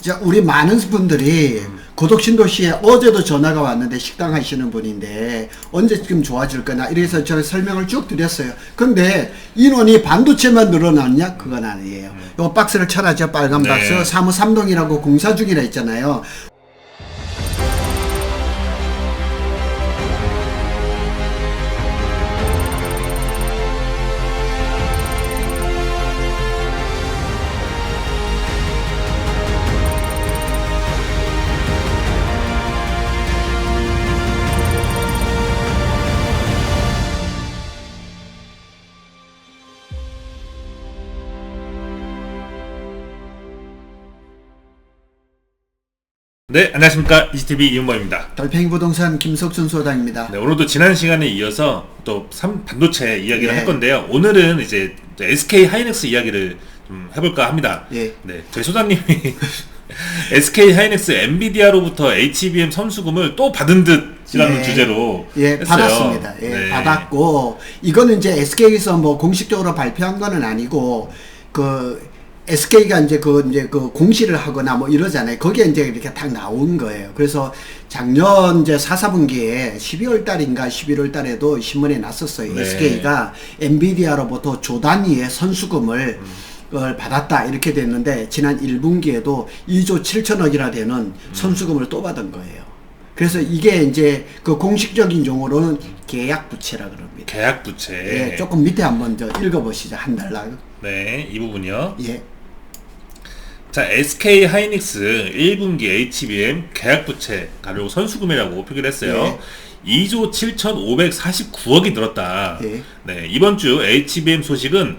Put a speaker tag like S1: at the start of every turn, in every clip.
S1: 자, 우리 많은 분들이 고독신도시에 어제도 전화가 왔는데 식당 하시는 분인데 언제쯤 좋아질 거냐 이래서 제가 설명을 쭉 드렸어요. 근데 인원이 반도체만 늘어났냐? 그건 아니에요. 요 박스를 쳐라죠. 빨간 박스. 사무 3동이라고 공사 중이라 했잖아요.
S2: 네, 안녕하십니까. ECTV 이윤범입니다.
S1: 달팽이 부동산 김석준 소장입니다.
S2: 네, 오늘도 지난 시간에 이어서 또 반도체 이야기를 할 건데요. 오늘은 이제 SK 하이닉스 이야기를 좀 해볼까 합니다. 네, 저희 소장님이 SK 하이닉스 엔비디아로부터 HBM 선수금을 또 받은 듯이라는 주제로 했어요.
S1: 받았습니다. 받았고 이거는 이제 SK에서 뭐 공식적으로 발표한 거는 아니고 SK가 이제 그 공시를 하거나 뭐 이러잖아요. 거기에 이제 이렇게 딱 나온 거예요. 그래서 작년 이제 4분기에 12월 달인가 11월 달에도 신문에 났었어요. SK가 엔비디아로부터 조 단위의 선수금을 받았다 이렇게 됐는데 지난 1분기에도 2조 7천억이나 되는 선수금을 또 받은 거예요. 그래서 이게 이제 그 공식적인 용어로는 계약부채라 그럽니다.
S2: 계약부채.
S1: 조금 밑에 한번 읽어보시죠. 한 달락.
S2: 네, 이 부분이요. 자, SK 하이닉스 1분기 HBM 계약부채 가로 선수금이라고 표기를 했어요. 2조 7,549억이 늘었다. 네, 이번 주 HBM 소식은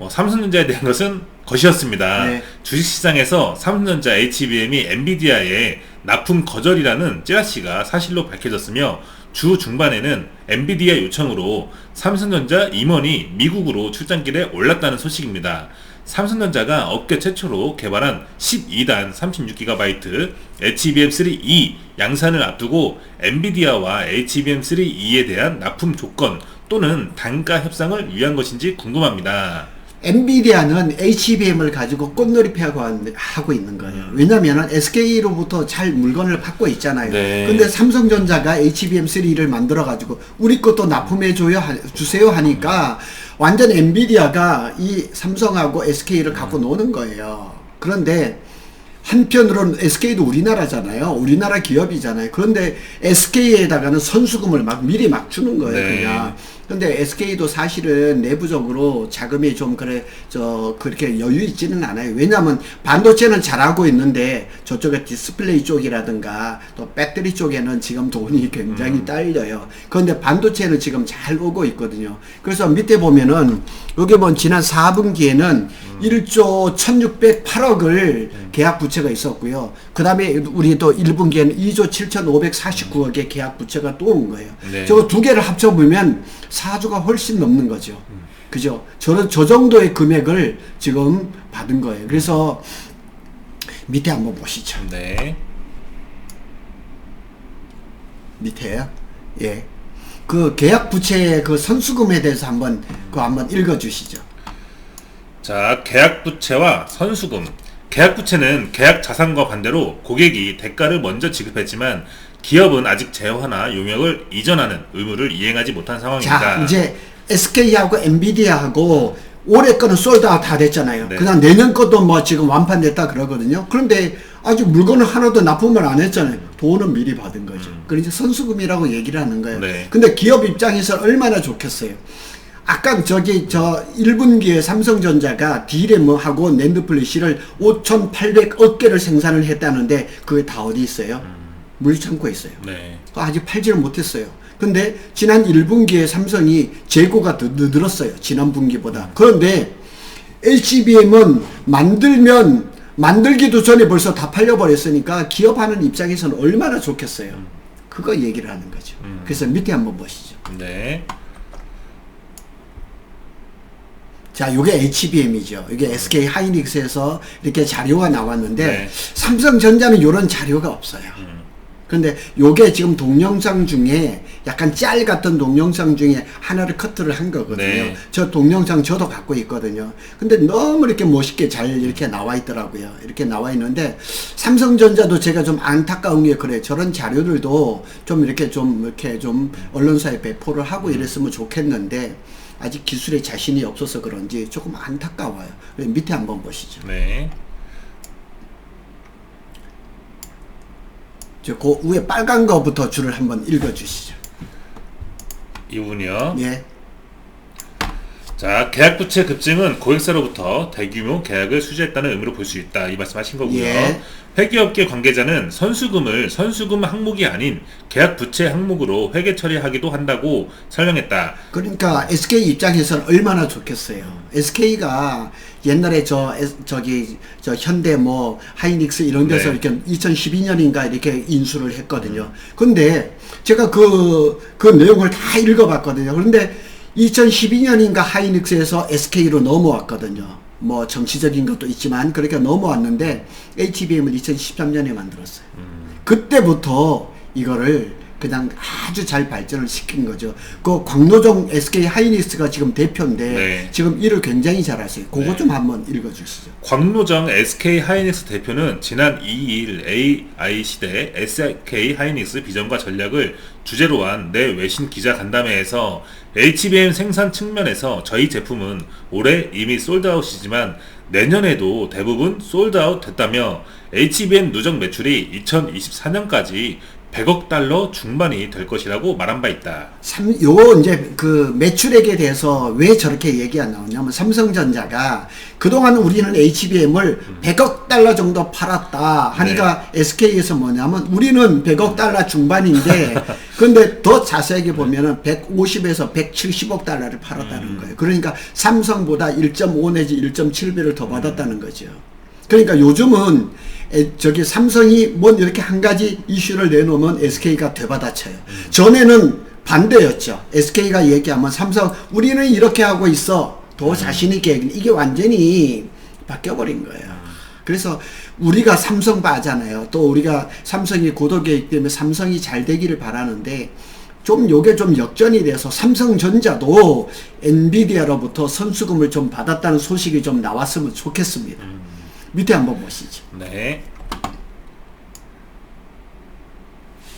S2: 삼성전자에 대한 것은 것이었습니다. 주식시장에서 삼성전자 HBM이 엔비디아에 납품 거절이라는 찌라시가 사실로 밝혀졌으며 주 중반에는 엔비디아 요청으로 삼성전자 임원이 미국으로 출장길에 올랐다는 소식입니다. 삼성전자가 업계 최초로 개발한 12단 36GB HBM3E 양산을 앞두고 엔비디아와 HBM3E에 대한 납품 조건 또는 단가 협상을 위한 것인지 궁금합니다.
S1: 엔비디아는 HBM을 가지고 꽃놀이하고 있는 거예요. 왜냐면은 SK로부터 잘 물건을 받고 있잖아요. 근데 삼성전자가 HBM3를 만들어 가지고 우리 것도 납품해 주세요 하니까 완전 엔비디아가 이 삼성하고 SK를 갖고 노는 거예요. 그런데 한편으로는 SK도 우리나라잖아요. 우리나라 기업이잖아요. 그런데 SK에다가는 선수금을 미리 주는 거예요. 그냥. 근데 SK도 사실은 내부적으로 자금이 좀 그렇게 여유 있지는 않아요. 왜냐하면 반도체는 잘하고 있는데 저쪽에 디스플레이 쪽이라든가 또 배터리 쪽에는 지금 돈이 굉장히 딸려요. 그런데 반도체는 지금 잘 오고 있거든요. 그래서 밑에 보면은 여기 지난 4분기에는 1조 1608억을 계약 부채가 있었고요. 그 다음에 우리 또 1분기에는 2조 7549억의 계약 부채가 또 온 거예요. 저거 두 개를 합쳐보면 4조가 훨씬 넘는 거죠. 그죠? 저 정도의 금액을 지금 받은 거예요. 그래서 밑에 한번 보시죠. 밑에요? 그 계약 부채의 그 선수금에 대해서 한번 읽어 주시죠.
S2: 자, 계약부채와 선수금. 계약부채는 계약 자산과 반대로 고객이 대가를 먼저 지급했지만 기업은 아직 재화나 용역을 이전하는 의무를 이행하지 못한 상황입니다.
S1: 자, 이제 SK하고 엔비디아하고 올해 거는 솔드아웃 다 됐잖아요. 그다음 내년 것도 지금 완판됐다 그러거든요. 그런데 아직 물건을 하나도 납품을 안 했잖아요. 돈은 미리 받은 거죠. 그래서 선수금이라고 얘기를 하는 거예요. 근데 기업 입장에서 얼마나 좋겠어요. 아까 저 1분기에 삼성전자가 D램하고 낸드 플래시를 5,800억 개를 생산을 했다는데 그게 다 어디 있어요? 물창고에 있어요. 아직 팔지를 못했어요. 근데 지난 1분기에 삼성이 재고가 더 늘었어요. 지난 분기보다. 그런데 HBM은 만들기도 전에 벌써 다 팔려버렸으니까 기업하는 입장에서는 얼마나 좋겠어요. 그거 얘기를 하는 거죠. 그래서 밑에 한번 보시죠. 자, 요게 HBM이죠. 이게 SK 하이닉스에서 이렇게 자료가 나왔는데 삼성전자는 요런 자료가 없어요. 근데 요게 지금 동영상 중에 약간 짤 같은 동영상 중에 하나를 커트를 한 거거든요.
S2: 네.
S1: 저 동영상 저도 갖고 있거든요. 근데 너무 이렇게 멋있게 잘 이렇게 나와 있더라고요. 이렇게 나와 있는데 삼성전자도 제가 좀 안타까운 게 그래. 저런 자료들도 좀 이렇게 좀 언론사에 배포를 하고 이랬으면 좋겠는데 아직 기술에 자신이 없어서 그런지 조금 안타까워요. 밑에 한번 보시죠.
S2: 네.
S1: 그 위에 빨간 거부터 줄을 한번 읽어주시죠.
S2: 이 부분이요.
S1: 예.
S2: 자, 계약 부채 급증은 고객사로부터 대규모 계약을 수주했다는 의미로 볼 수 있다. 이 말씀하신 거고요.
S1: 예.
S2: 회계업계 관계자는 선수금을 선수금 항목이 아닌 계약 부채 항목으로 회계 처리하기도 한다고 설명했다.
S1: 그러니까 SK 입장에서는 얼마나 좋겠어요. SK가 옛날에 저 현대 뭐 하이닉스 이런 데서
S2: 네.
S1: 이렇게 2012년인가 이렇게 인수를 했거든요. 근데 제가 그 내용을 다 읽어봤거든요. 그런데 2012년인가 하이닉스에서 SK로 넘어왔거든요. 뭐 정치적인 것도 있지만 그렇게 넘어왔는데 HBM을 2013년에 만들었어요. 그때부터 이거를 그냥 아주 잘 발전을 시킨 거죠. 그 광노정 SK 하이닉스가 지금 대표인데
S2: 네.
S1: 지금 일을 굉장히 잘하세요. 그거
S2: 네.
S1: 좀 한번 읽어주시죠.
S2: 광노정 SK 하이닉스 대표는 지난 2일 AI 시대 SK 하이닉스 비전과 전략을 주제로 한 내 외신 기자 간담회에서 HBM 생산 측면에서 저희 제품은 올해 이미 솔드아웃이지만 내년에도 대부분 솔드아웃 됐다며 HBM 누적 매출이 2024년까지 100억 달러 중반이 될 것이라고 말한 바 있다.
S1: 요 이제 그 매출액에 대해서 왜 저렇게 얘기 안 나오냐면 삼성전자가 그동안 우리는 HBM을 100억 달러 정도 팔았다 하니까 네. SK에서 뭐냐면 우리는 100억 달러 중반인데 근데 더 자세하게 보면은 150에서 170억 달러를 팔았다는 거예요. 그러니까 삼성보다 1.5 내지 1.7배를 더 받았다는 거죠. 그러니까 요즘은 저기 삼성이 뭔 이렇게 한 가지 이슈를 내놓으면 SK가 되받아쳐요. 전에는 반대였죠. SK가 얘기하면 삼성 우리는 이렇게 하고 있어. 더 자신 있게 이게 완전히 바뀌어버린 거예요. 그래서 우리가 삼성 바잖아요. 또 우리가 삼성이 고도계획 때문에 삼성이 잘 되기를 바라는데 좀 요게 좀 역전이 돼서 삼성전자도 엔비디아로부터 선수금을 좀 받았다는 소식이 좀 나왔으면 좋겠습니다. 밑에 한번 보시죠.
S2: 네.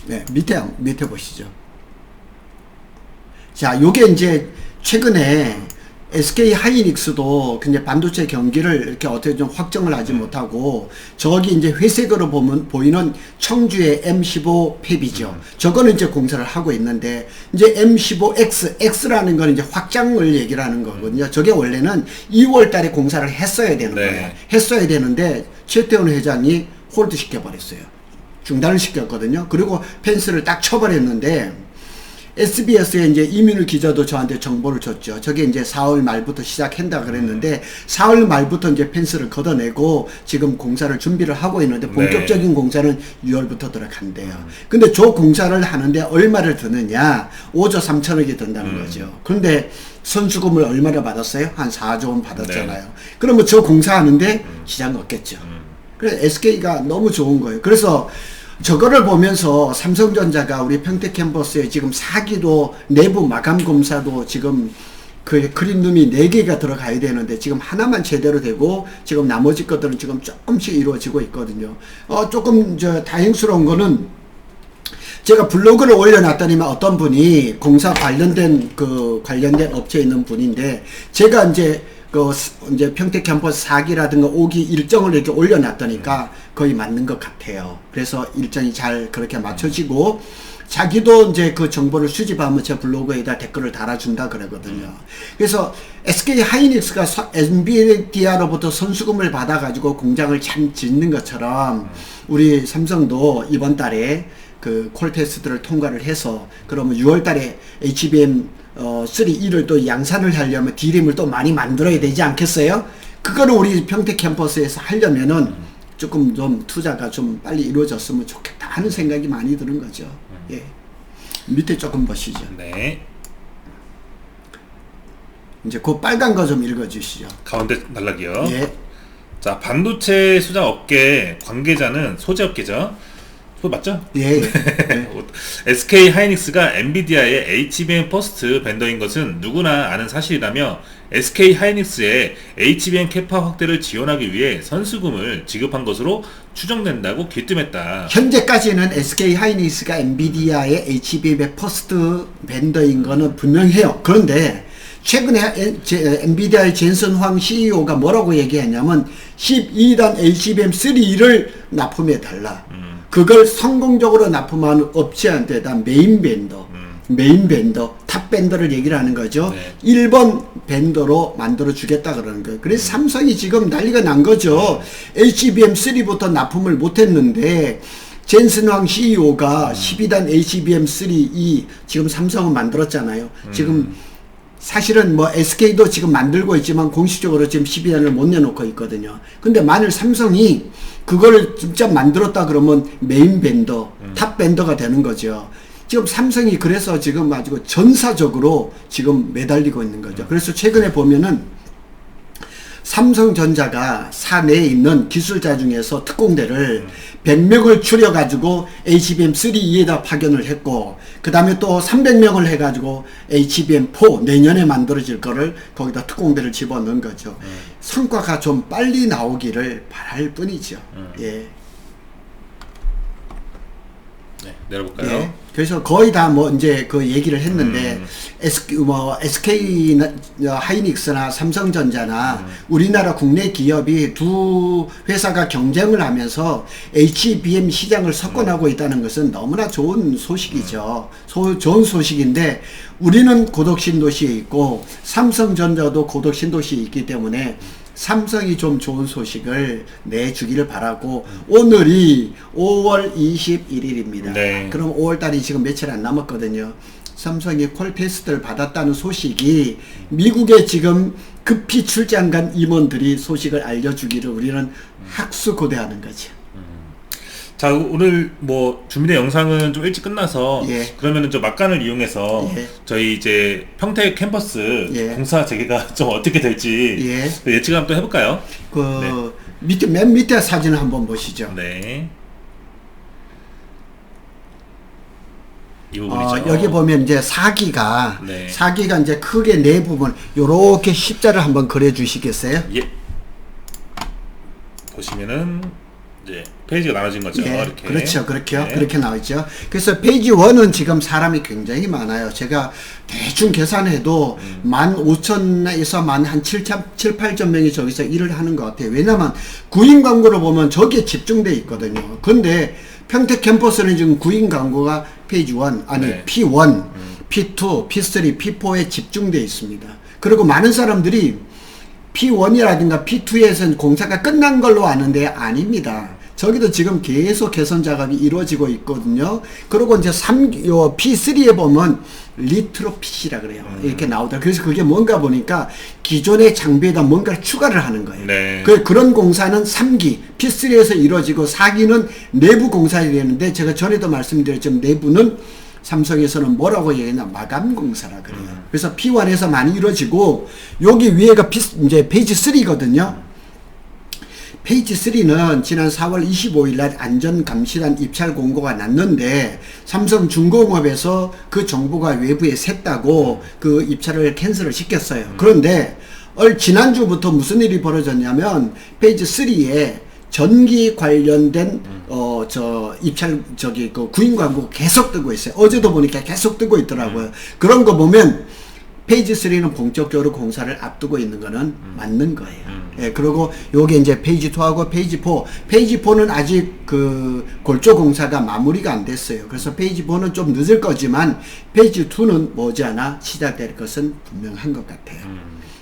S1: 네, 밑에 보시죠. 자, 요게 이제 최근에 SK 하이닉스도 근데 반도체 경기를 이렇게 어떻게 좀 확정을 하지 못하고 저기 이제 회색으로 보이는 청주의 M15 팹이죠. 저거는 이제 공사를 하고 있는데 이제 M15X, X라는 건 이제 확장을 얘기를 하는 거거든요. 저게 원래는 2월 달에 공사를 했어야 되는
S2: 네.
S1: 거예요. 했어야 되는데 최태원 회장이 홀드 시켜버렸어요. 중단을 시켰거든요. 그리고 펜스를 딱 쳐버렸는데 SBS에 이제 이민우 기자도 저한테 정보를 줬죠. 저게 이제 4월 말부터 시작한다 그랬는데 4월 말부터 이제 펜스를 걷어내고 지금 공사를 준비를 하고 있는데 본격적인 네. 공사는 6월부터 들어간대요. 근데 저 공사를 하는데 얼마를 드느냐? 5조 3천억이 든다는 거죠. 그런데 선수금을 얼마나 받았어요? 한 4조 원 받았잖아요. 네. 그러면 저 공사하는데 지장 없겠죠. 그래서 SK가 너무 좋은 거예요. 그래서 저거를 보면서 삼성전자가 우리 평택 캠퍼스에 지금 사기도 내부 마감 검사도 지금 그 크린룸이 4개가 들어가야 되는데 지금 하나만 제대로 되고 지금 나머지 것들은 지금 조금씩 이루어지고 있거든요. 조금 다행스러운 거는 제가 블로그를 올려놨더니만 어떤 분이 공사 관련된 업체에 있는 분인데 제가 이제 이제 평택 캠퍼스 4기라든가 5기 일정을 이렇게 올려놨더니까 거의 맞는 것 같아요. 그래서 일정이 잘 그렇게 맞춰지고 자기도 이제 그 정보를 수집하면 제 블로그에다 댓글을 달아준다 그러거든요. 그래서 SK 하이닉스가 엔비디아로부터 선수금을 받아가지고 공장을 참 짓는 것처럼 우리 삼성도 이번 달에 그 콜 테스트를 통과를 해서 그러면 6월 달에 HBM 3E를 또 양산을 하려면 D램을 또 많이 만들어야 되지 않겠어요? 그거를 우리 평택 캠퍼스에서 하려면은 조금 좀 투자가 좀 빨리 이루어졌으면 좋겠다 하는 생각이 많이 드는 거죠. 예. 밑에 조금 보시죠.
S2: 네.
S1: 이제 그 빨간 거 좀 읽어주시죠.
S2: 가운데 단락이요.
S1: 예.
S2: 자, 반도체 수장 업계 관계자는 소재 업계죠. 그거 맞죠?
S1: 예.
S2: SK 하이닉스가 엔비디아의 HBM 퍼스트 벤더인 것은 누구나 아는 사실이라며 SK 하이닉스의 HBM 캐파 확대를 지원하기 위해 선수금을 지급한 것으로 추정된다고 귀뜸했다.
S1: 현재까지는 SK 하이닉스가 엔비디아의 HBM의 퍼스트 벤더인 거는 분명해요. 그런데 최근에 엔비디아의 젠슨 황 CEO가 뭐라고 얘기했냐면 12단 HBM3를 납품해 달라. 그걸 성공적으로 납품한 업체한테 다 메인 벤더, 탑 벤더를 얘기를 하는 거죠.
S2: 네.
S1: 1번 벤더로 만들어 주겠다 그러는 거예요. 그래서 삼성이 지금 난리가 난 거죠. HBM3부터 납품을 못 했는데 젠슨 황 CEO가 12단 HBM3E 지금 삼성은 만들었잖아요. 지금 사실은 뭐 SK도 지금 만들고 있지만 공식적으로 지금 12단을 못 내놓고 있거든요. 근데 만일 삼성이 그거를 진짜 만들었다 그러면 메인 벤더, 탑 벤더가 되는 거죠. 지금 삼성이 그래서 지금 아주 전사적으로 지금 매달리고 있는 거죠. 그래서 최근에 보면은 삼성전자가 사내에 있는 기술자 중에서 특공대를 100명을 추려가지고 HBM3E에다 파견을 했고, 그 다음에 또 300명을 해가지고 HBM4 내년에 만들어질 거를 거기다 특공대를 집어넣은 거죠. 성과가 좀 빨리 나오기를 바랄 뿐이죠. 예.
S2: 네, 내려볼까요?
S1: 예. 그래서 거의 다 뭐 이제 그 얘기를 했는데 SK 하이닉스나 삼성전자나 우리나라 국내 기업이 두 회사가 경쟁을 하면서 HBM 시장을 석권하고 있다는 것은 너무나 좋은 소식이죠. 좋은 소식인데 우리는 고독신도시에 있고 삼성전자도 고독신도시에 있기 때문에 삼성이 좀 좋은 소식을 내주기를 바라고, 오늘이 5월 21일입니다.
S2: 네.
S1: 그럼 5월달이 지금 며칠 안 남았거든요. 삼성이 콜 테스트를 받았다는 소식이 미국에 지금 급히 출장 간 임원들이 소식을 알려주기를 우리는 학수고대하는 거죠.
S2: 자, 오늘 뭐 준비된 영상은 좀 일찍 끝나서
S1: 예.
S2: 그러면은 좀 막간을 이용해서
S1: 예.
S2: 저희 이제 평택 캠퍼스
S1: 예.
S2: 공사 재개가 좀 어떻게 될지
S1: 예.
S2: 예측을 한번 해볼까요?
S1: 맨 밑에 사진을 한번 보시죠.
S2: 네. 이 부분이죠.
S1: 여기 보면 이제 사기가
S2: 네.
S1: 이제 크게 네 부분 요렇게 십자를 한번 그려 주시겠어요?
S2: 예. 보시면은 이제 페이지가 나눠진 거죠.
S1: 예,
S2: 이렇게.
S1: 그렇죠. 그렇게요.
S2: 네.
S1: 그렇게 나와있죠. 그래서 페이지 1은 지금 사람이 굉장히 많아요. 제가 대충 계산해도 15,000에서 한 8천 명이 저기서 일을 하는 것 같아요. 왜냐면 구인 광고를 보면 저기에 집중돼 있거든요. 근데 평택 캠퍼스는 지금 구인 광고가 페이지 1, 아니
S2: 네.
S1: P1, P2, P3, P4에 집중돼 있습니다. 그리고 많은 사람들이 P1이라든가 P2에서는 공사가 끝난 걸로 아는데 아닙니다. 저기도 지금 계속 개선 작업이 이루어지고 있거든요. 그리고 이제 P3에 보면 리트로핏이라 그래요. 이렇게 나오더라고요. 그래서 그게 뭔가 보니까 기존의 장비에다 뭔가를 추가를 하는 거예요.
S2: 네.
S1: 그런 공사는 3기, P3에서 이루어지고 4기는 내부 공사가 되는데, 제가 전에도 말씀드렸지만 내부는 삼성에서는 뭐라고 얘기했나? 마감 공사라 그래요. 그래서 P1에서 많이 이루어지고, 여기 위에가 이제 페이지 3거든요. 페이지 3는 지난 4월 25일 날 안전감시단 입찰 공고가 났는데, 삼성중공업에서 그 정보가 외부에 샜다고 그 입찰을 캔슬을 시켰어요. 그런데 지난주부터 무슨 일이 벌어졌냐면, 페이지 3에 전기 관련된 입찰 그 구인 광고 계속 뜨고 있어요. 어제도 보니까 계속 뜨고 있더라고요. 그런 거 보면 페이지 3는 본격적으로 공사를 앞두고 있는 거는 맞는 거예요. 예, 그리고 요게 이제 페이지 2하고 페이지 4. 페이지 4는 아직 그 골조 공사가 마무리가 안 됐어요. 그래서 페이지 4는 좀 늦을 거지만 페이지 2는 머지않아 시작될 것은 분명한 것 같아요.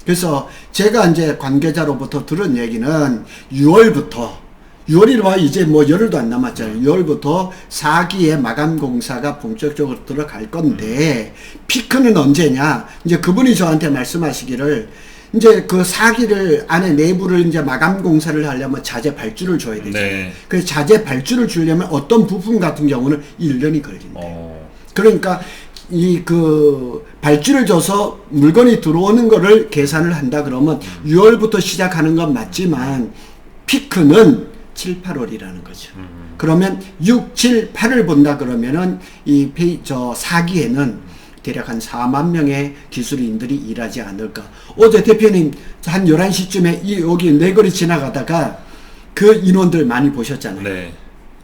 S1: 그래서 제가 이제 관계자로부터 들은 얘기는 6월이 와 이제 뭐 열흘도 안 남았잖아요. 6월부터 4기의 마감 공사가 본격적으로 들어갈 건데, 피크는 언제냐? 이제 그분이 저한테 말씀하시기를, 이제 그 4기를 안에 내부를 이제 마감 공사를 하려면 자재 발주를 줘야 되잖아요.
S2: 네.
S1: 그래서 자재 발주를 주려면 어떤 부품 같은 경우는 1년이 걸린대요. 그러니까 그 발주를 줘서 물건이 들어오는 거를 계산을 한다 그러면 6월부터 시작하는 건 맞지만, 피크는 7, 8월이라는 거죠. 그러면 6, 7, 8을 본다 그러면은 이 4기에는 대략 한 4만 명의 기술인들이 일하지 않을까. 어제 대표님 한 11시쯤에 여기 내거리 지나가다가 그 인원들 많이 보셨잖아요.
S2: 네.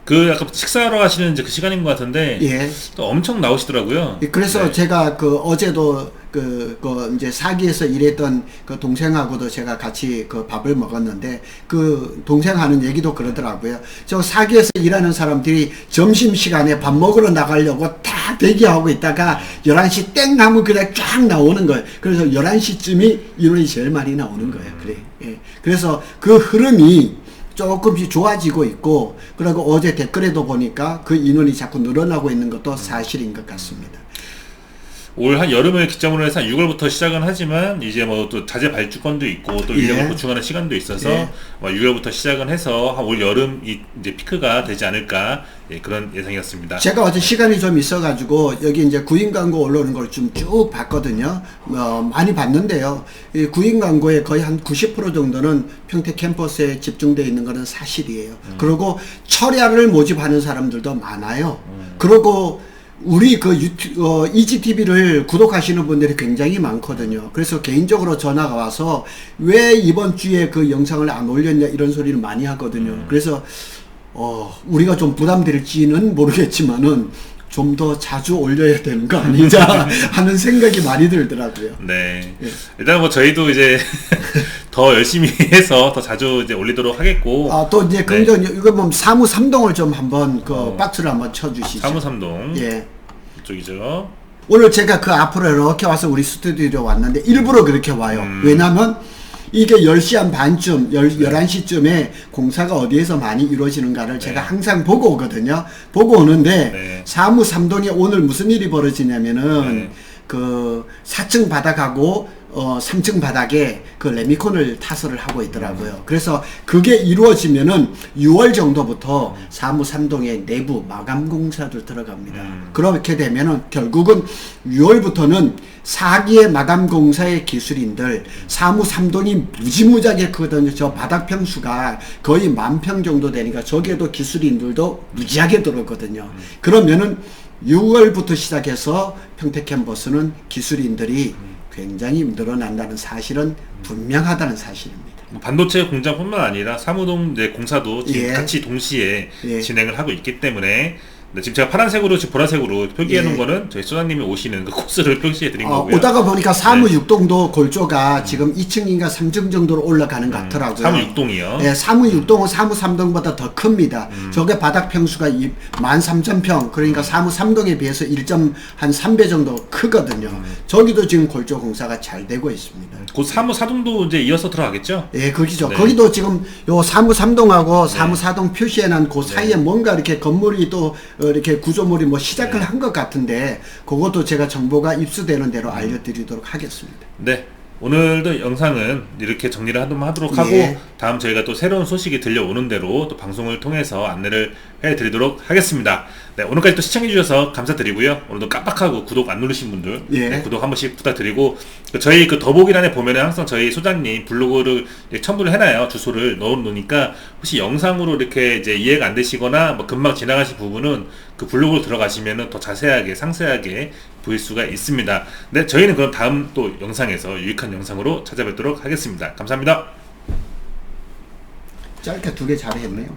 S2: 그 약간 식사하러 가시는 이제 그 시간인 것 같은데
S1: 예.
S2: 또 엄청 나오시더라고요.
S1: 그래서
S2: 네.
S1: 제가 그 어제도 그 이제 4기에서 일했던 그 동생하고도 제가 같이 그 밥을 먹었는데 그 동생 하는 얘기도 그러더라고요. 저 4기에서 일하는 사람들이 점심시간에 밥 먹으러 나가려고 다 대기하고 있다가 11시 땡 하면 그냥 쫙 나오는 거예요. 그래서 11시쯤이 인원이 제일 많이 나오는 거예요. 그래. 예. 그래서 그 흐름이 조금씩 좋아지고 있고, 그리고 어제 댓글에도 보니까 그 인원이 자꾸 늘어나고 있는 것도 사실인 것 같습니다.
S2: 올 한 여름을 기점으로 해서 6월부터 시작은 하지만 이제 뭐 또 자재 발주권도 있고 또 인력을
S1: 예.
S2: 보충하는 시간도 있어서
S1: 예.
S2: 뭐 6월부터 시작은 해서 한 올 여름이 이제 피크가 되지 않을까, 예, 그런 예상이었습니다.
S1: 제가 어제 시간이 좀 있어가지고 여기 이제 구인 광고 올라오는 걸 좀 쭉 봤거든요. 많이 봤는데요. 이 구인 광고의 거의 한 90% 정도는 평택 캠퍼스에 집중되어 있는 것은 사실이에요. 그리고 철야를 모집하는 사람들도 많아요. 그리고 우리 그 EGTV를 구독하시는 분들이 굉장히 많거든요. 그래서 개인적으로 전화가 와서 왜 이번 주에 그 영상을 안 올렸냐 이런 소리를 많이 하거든요. 그래서 우리가 좀 부담될지는 모르겠지만은 좀 더 자주 올려야 되는 거 아니냐 하는 생각이 많이 들더라고요.
S2: 네.
S1: 예.
S2: 일단 뭐 저희도 이제 더 열심히 해서 더 자주 이제 올리도록 하겠고.
S1: 또 이제 긍정, 이거 뭐 사무 3동을 좀 한번 그 박스를 한번 쳐주시죠.
S2: 사무 3동.
S1: 예.
S2: 이쪽이죠.
S1: 오늘 제가 그 앞으로 이렇게 와서 우리 스튜디오에 왔는데 일부러 그렇게 와요. 왜냐면 이게 10시 한 반쯤, 11시쯤에 공사가 어디에서 많이 이루어지는가를 제가 항상 보고 오거든요. 보고 오는데 사무 3동에 오늘 무슨 일이 벌어지냐면은 그 4층 바닥하고 3층 바닥에 그 레미콘을 타설을 하고 있더라고요. 그래서 그게 이루어지면은 6월 정도부터 사무 3동에 내부 마감 공사들 들어갑니다. 그렇게 되면은 결국은 6월부터는 4기의 마감 공사의 기술인들, 사무 3동이 무지무지하게 크거든요. 저 바닥 평수가 거의 10,000평 정도 되니까 저기에도 기술인들도 무지하게 들어오거든요. 그러면은 6월부터 시작해서 평택 캠퍼스는 기술인들이 굉장히 늘어난다는 사실은 분명하다는 사실입니다.
S2: 뭐 반도체 공장뿐만 아니라 사무동 내 공사도 지금
S1: 예.
S2: 같이 동시에
S1: 예.
S2: 진행을 하고 있기 때문에, 네, 지금 제가 파란색으로 지금 보라색으로 표기해 놓은
S1: 예.
S2: 거는 저희 소장님이 오시는 그 코스를 표시해 드린 거고요.
S1: 오다가 보니까 사무 6동도 골조가 지금 2층인가 3층 정도로 올라가는 것 같더라고요.
S2: 사무 6동이요.
S1: 네, 사무 6동은 사무 3동보다 더 큽니다. 저게 바닥 평수가 13,000평, 그러니까 사무 3동에 비해서 1.3배 정도 크거든요. 저기도 지금 골조 공사가 잘 되고 있습니다.
S2: 곧 사무 4동도 이제 이어서 들어가겠죠?
S1: 예, 거기죠.
S2: 네.
S1: 거기도 지금 요 사무 3동하고 사무 4동 표시해놓은 그 사이에 뭔가 이렇게 건물이 또 이렇게 구조물이 뭐 시작을 한 것 같은데, 그것도 제가 정보가 입수되는 대로 알려드리도록 하겠습니다.
S2: 네. 오늘도 영상은 이렇게 정리를 하도록 하고,
S1: 예.
S2: 다음 저희가 또 새로운 소식이 들려오는 대로 또 방송을 통해서 안내를 해드리도록 하겠습니다. 네, 오늘까지 또 시청해주셔서 감사드리고요. 오늘도 깜빡하고 구독 안 누르신 분들,
S1: 예.
S2: 네, 구독 한 번씩 부탁드리고, 저희 그 더보기란에 보면은 항상 저희 소장님 블로그를 첨부를 해놔요. 주소를 넣어놓으니까 혹시 영상으로 이렇게 이제 이해가 안 되시거나 뭐 금방 지나가신 부분은 그 블로그로 들어가시면은 더 자세하게 상세하게 보일 수가 있습니다. 네, 저희는 그럼 다음 또 영상에서 유익한 영상으로 찾아뵙도록 하겠습니다. 감사합니다.
S1: 짧게 2개 잘했네요.